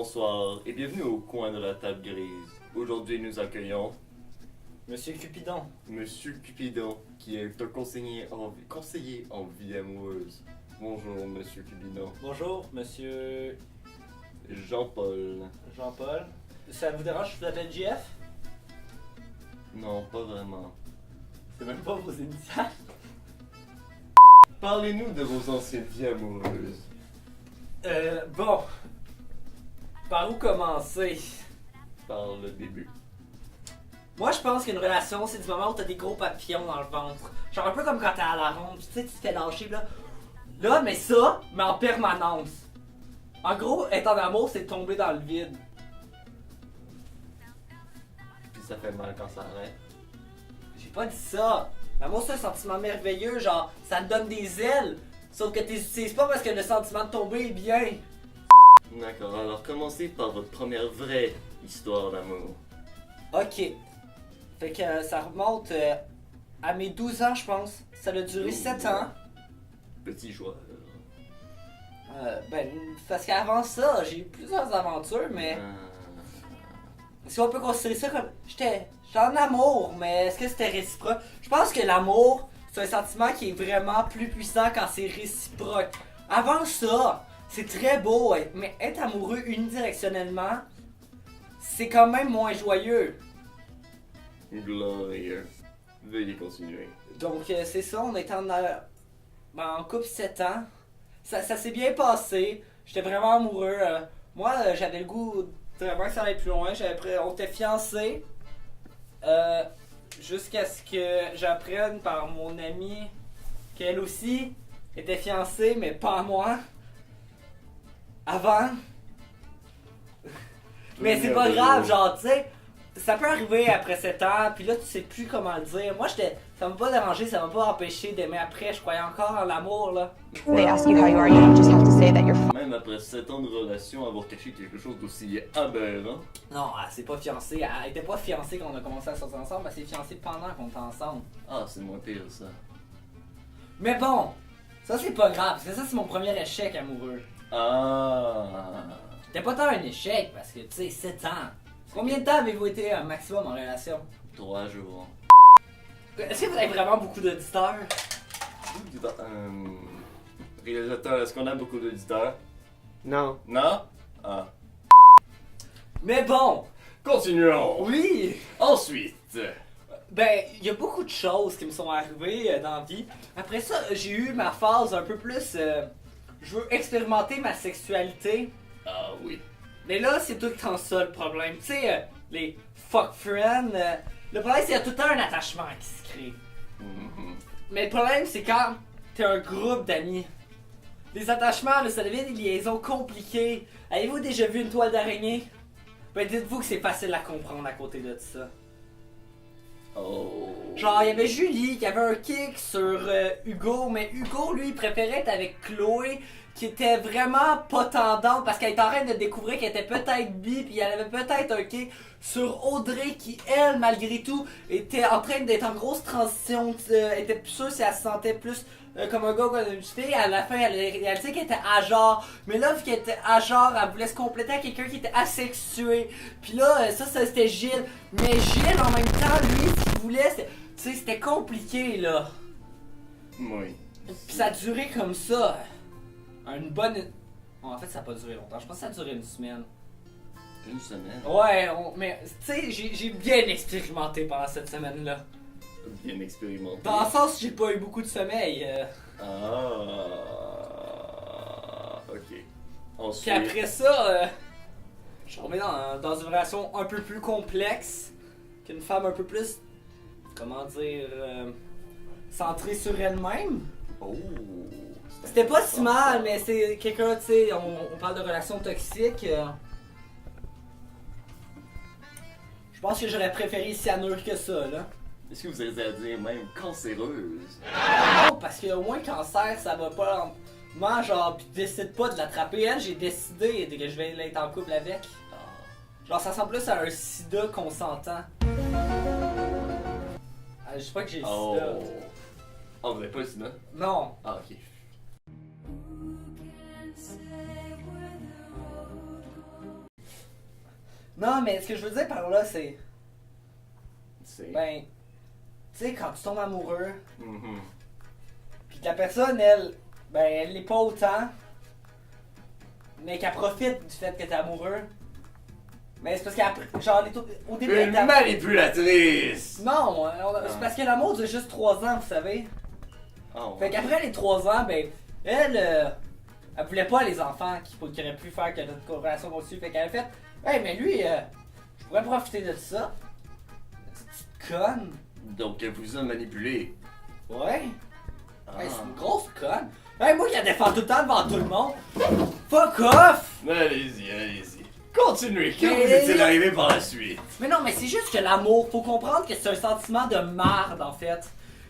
Bonsoir et bienvenue au coin de la table grise. Aujourd'hui, nous accueillons Monsieur Cupidon. Monsieur Cupidon, qui est un conseiller en vie amoureuse. Bonjour, Monsieur Cupidon. Bonjour, Monsieur Jean-Paul. Jean-Paul. Ça vous dérange, je vous appelle JF? Non, pas vraiment. C'est même pas vos initiales. Parlez-nous de vos anciennes vies amoureuses. Bon. Par où commencer? Par le début. Moi, je pense qu'une relation, c'est du moment où t'as des gros papillons dans le ventre. Genre un peu comme quand t'es à la ronde, tu sais, tu te fais lâcher, là. Là, mais ça, mais en permanence. En gros, être en amour, c'est tomber dans le vide. Puis ça fait mal quand ça arrête. J'ai pas dit ça. L'amour, c'est un sentiment merveilleux, genre, ça te donne des ailes. Sauf que t'utilises pas parce que le sentiment de tomber est bien. D'accord, alors commencez par votre première vraie histoire d'amour. Ok. Fait que ça remonte à mes 12 ans, je pense. Ça a duré 7 ans. Petit joueur. Ben, parce qu'avant ça, j'ai eu plusieurs aventures, mais si on peut considérer ça comme. J'étais en amour, mais est-ce que c'était réciproque? Je pense que l'amour, c'est un sentiment qui est vraiment plus puissant quand c'est réciproque. Avant ça, c'est très beau, mais être amoureux unidirectionnellement, c'est quand même moins joyeux. Glorieux. Veuillez continuer. Donc, c'est ça, on était en couple 7 ans. Ça s'est bien passé. J'étais vraiment amoureux. Moi, j'avais le goût vraiment que ça allait plus loin. On était fiancés. Jusqu'à ce que j'apprenne par mon amie qu'elle aussi était fiancée, mais pas à moi. Avant. Mais c'est pas grave, genre, tu sais. Ça peut arriver après 7 ans, puis là tu sais plus comment le dire. Moi ça m'a pas dérangé, ça m'a pas empêché d'aimer après, je croyais encore en l'amour là. They ask you how you are, you just have to say that you're fine. Même après 7 ans de relation, avoir caché quelque chose d'aussi aberrant. Non, elle s'est pas fiancée, elle était pas fiancée quand on a commencé à sortir ensemble, elle s'est fiancée pendant qu'on était ensemble. Ah, c'est moins pire ça. Mais bon, ça c'est pas grave, parce que ça c'est mon premier échec amoureux. Ah. C'était pas tant un échec, parce que tu sais, 7 ans. Combien de temps avez-vous été un maximum en relation? 3 jours. Est-ce que vous avez vraiment beaucoup d'auditeurs? Réalisateur, est-ce qu'on a beaucoup d'auditeurs? No. Non? Ah. Mais bon, Continuons! oui! Ensuite! Ben, il y a beaucoup de choses qui me sont arrivées dans la vie. Après ça, j'ai eu ma phase un peu plus... je veux expérimenter ma sexualité. Ah oui. Mais là, c'est tout le temps ça le problème. Tu sais, les fuck friends, le problème, c'est qu'il y a tout le temps un attachement qui se crée. Mhm. Mais le problème, c'est quand t'es un groupe d'amis. Les attachements, là, ça devient des liaisons compliquées. Avez-vous déjà vu une toile d'araignée? Ben, dites-vous que c'est facile à comprendre à côté de ça. Oh. Genre, il y avait Julie qui avait un kick sur Hugo, mais Hugo, lui, il préférait être avec Chloé, qui était vraiment pas tendante parce qu'elle était en train de découvrir qu'elle était peut-être bi, puis elle avait peut-être un kick sur Audrey, qui, elle, malgré tout, était en train d'être en grosse transition, était plus sûre si elle se sentait plus comme un gars ou comme une fille. À la fin, elle a réalisé qu'elle était à genre, mais là, vu qu'elle était à genre, elle voulait se compléter à quelqu'un qui était asexué. Puis là, ça c'était Gilles. Mais Gilles, en même temps, lui, ce qu'il voulait, tu sais, c'était compliqué, là. Oui. Puis ça a duré comme ça. Une bonne... Bon, en fait, ça a pas duré longtemps. Je pense que ça a duré une semaine. Une semaine. Ouais, mais tu sais, j'ai bien expérimenté pendant cette semaine-là. Bien expérimenté. Dans le sens, j'ai pas eu beaucoup de sommeil. Ah. Ok. Puis Ensuite. après ça, je suis tombé dans une relation un peu plus complexe, qu'une femme un peu plus, comment dire, centrée sur elle-même. Oh. C'était pas si mal, mais c'est quelqu'un, tu sais, on parle de relations toxiques. Je pense que j'aurais préféré cyanure que ça, là. Est-ce que vous avez à dire même cancéreuse? Non, parce qu'au moins cancer, ça va pas. Moi, genre, pis décide pas de l'attraper. Elle, j'ai décidé que je vais être en couple avec. Genre, ça ressemble plus à un sida consentant. Je sais pas que j'ai le Oh. sida. Oh, vous n'avez pas le sida? Non. Ah, ok. Non, mais ce que je veux dire par là, c'est. C'est. Ben. Tu sais, quand tu tombes amoureux, Mhm. pis que la personne, elle. Ben, elle l'est pas autant. Mais qu'elle profite du fait que t'es amoureux. Mais c'est parce qu'après. Genre, au début, elle Une était- manipulatrice! Non, c'est parce que l'amour dure juste 3 ans, vous savez. Oh, Fait qu'après les 3 ans, ben, elle voulait pas les enfants qui auraient pu faire que notre relation continue. Fait qu'elle a fait, hey, mais lui, je pourrais profiter de ça. Petite conne. Donc elle vous a manipulé. Ouais. Ah. Hey, c'est une grosse conne. Hey, moi qui la défends tout le temps devant tout le monde. Fuck off! Allez-y, allez-y. Continuez, que Mais- vous est-il arrivé par la suite? Mais non, mais c'est juste que l'amour, faut comprendre que c'est un sentiment de marde en fait.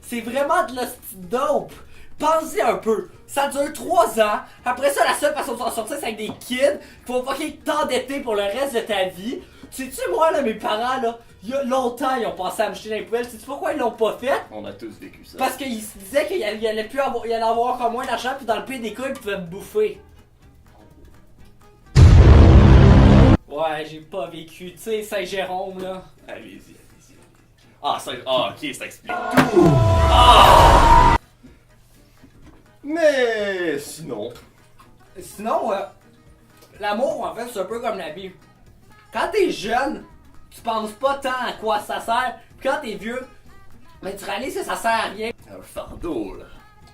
C'est vraiment de l'hostie de dope. Pensez un peu. Ça dure 3 ans. Après ça, la seule façon de s'en sortir, c'est avec des kids. Faut fucking t'endetter pour le reste de ta vie. Sais-tu, moi, là, mes parents, là, il y a longtemps, ils ont pensé à me jeter dans les poubelles. Sais-tu pourquoi ils l'ont pas fait? On a tous vécu ça. Parce qu'ils se disaient qu'il allait plus avoir, il allait avoir encore moins d'argent, puis dans le pire des cas, ils pouvaient me bouffer. Ouais, j'ai pas vécu, tu sais, Saint-Jérôme, là. Allez-y, allez-y. Ah, ça... Ah, ok, ça explique tout! Ah! Mais sinon... Sinon, l'amour, en fait, c'est un peu comme la vie. Quand t'es jeune, tu penses pas tant à quoi ça sert. Puis quand t'es vieux, ben tu réalises que ça sert à rien. Un fardeau, là.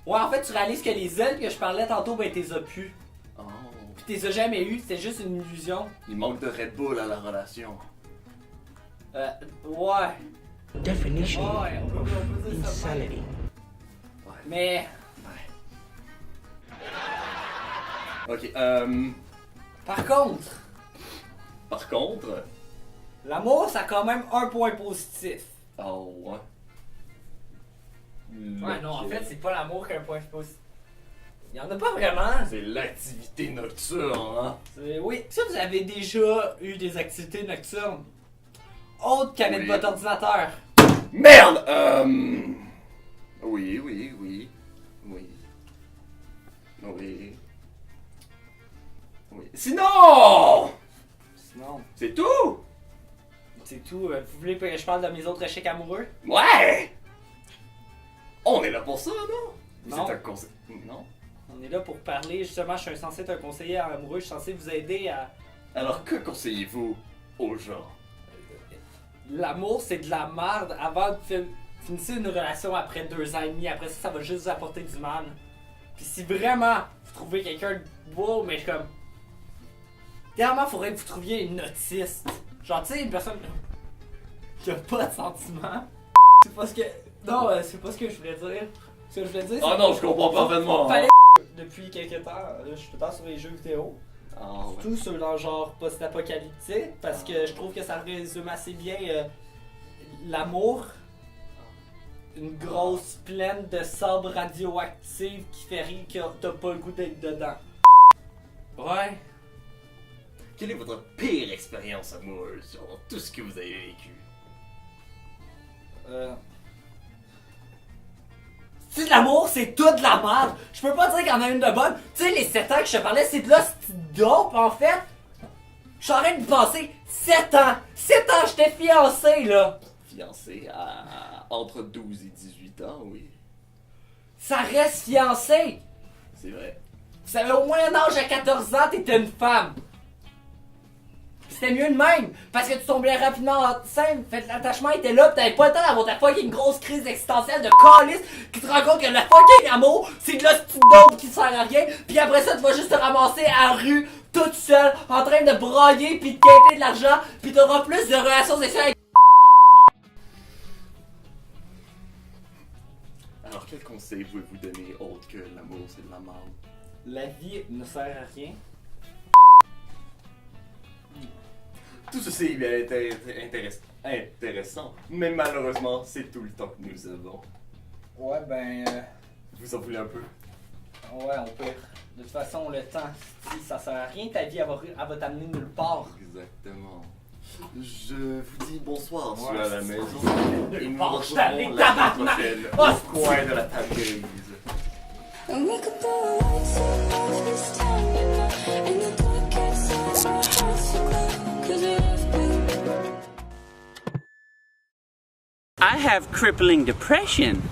Ouais, en fait, tu réalises que les ailes que je parlais tantôt, ben t'es as pu. Oh. Puis t'es as jamais eu, c'était juste une illusion. Il manque de Red Bull à la relation. Ouais. Definition Ouais, on peut dire ça. insanity. Mais, Ok, par contre, par contre... l'amour, ça a quand même un point positif. Oh, ouais. Ouais, non, en fait, c'est pas l'amour qui a un point positif. Il y en a pas vraiment. C'est l'activité nocturne, hein? Oui, si vous avez déjà eu des activités nocturnes, autres qu'avec Oui. votre ordinateur. Merde! Oui, oui, oui. Oui. Oui. Oui. Sinon! Sinon, C'est tout? c'est tout. Vous voulez que je parle de mes autres échecs amoureux? Ouais! On est là pour ça, non? Non. C'est un conseil. Non? On est là pour parler, justement, je suis censé être un conseiller amoureux, je suis censé vous aider à... Alors que conseillez-vous aux gens? L'amour, c'est de la merde avant de finir une relation après 2 ans et demi. Après ça, ça va juste vous apporter du mal. Puis si vraiment vous trouvez quelqu'un de beau, mais comme... Dernièrement, il faudrait que vous trouviez une autiste. Genre, tu sais, une personne qui a pas de sentiments. C'est pas ce que... Non, c'est pas ce que je voulais dire. Ce que je voulais dire, Ah c'est non, je comprends parfaitement. fallait depuis quelques temps, là, je suis tout le temps sur les jeux vidéo. Ah ouais. Surtout sur le genre post-apocalyptique, parce que je trouve que ça résume assez bien l'amour. Une grosse plaine de sable radioactif qui fait rire que t'as pas le goût d'être dedans. Ouais. Quelle est votre pire expérience amoureuse sur tout ce que vous avez vécu? Si de l'amour, c'est tout de la merde. Je peux pas dire qu'il y en a une de bonne. Tu sais, les 7 ans que je te parlais, c'est de la petite dope, en fait. Je suis en train de penser, 7 ans. 7 ans, j'étais fiancé, là. Fiancé à entre 12 et 18 ans, oui. Ça reste fiancé. C'est vrai. Vous savez, au moyen âge, à 14 ans, t'étais une femme. C'était mieux de même, parce que tu tombais rapidement enceinte, fait l'attachement était là, pis t'avais pas le temps d'avoir ta fucking grosse crise existentielle de calice qui te rend compte que le fucking amour, c'est de la petite dope qui sert à rien, pis après ça, tu vas juste te ramasser à la rue, toute seule, en train de brailler pis de quêter de l'argent, pis t'auras plus de relations sexuelles avec... Alors quel conseil pouvez-vous donner autre que l'amour c'est de la merde? La vie ne sert à rien. Tout ceci est bien intéressant, mais malheureusement c'est tout le temps que nous avons. Ouais, ben... Vous en voulez un peu? Ouais, on peut. De toute façon, le temps, si ça sert à rien, ta vie, elle va t'amener nulle part. Exactement. Je vous dis bonsoir Ouais, à la c'est maison. ça. Et nous Bon, nous je t'allais, retrouvons la semaine tabarnak! prochaine Oh, au coin de la table grise. And we could go right to all this time, you know. In the dark, it's all our hearts so close. 'Cause we left I have crippling depression.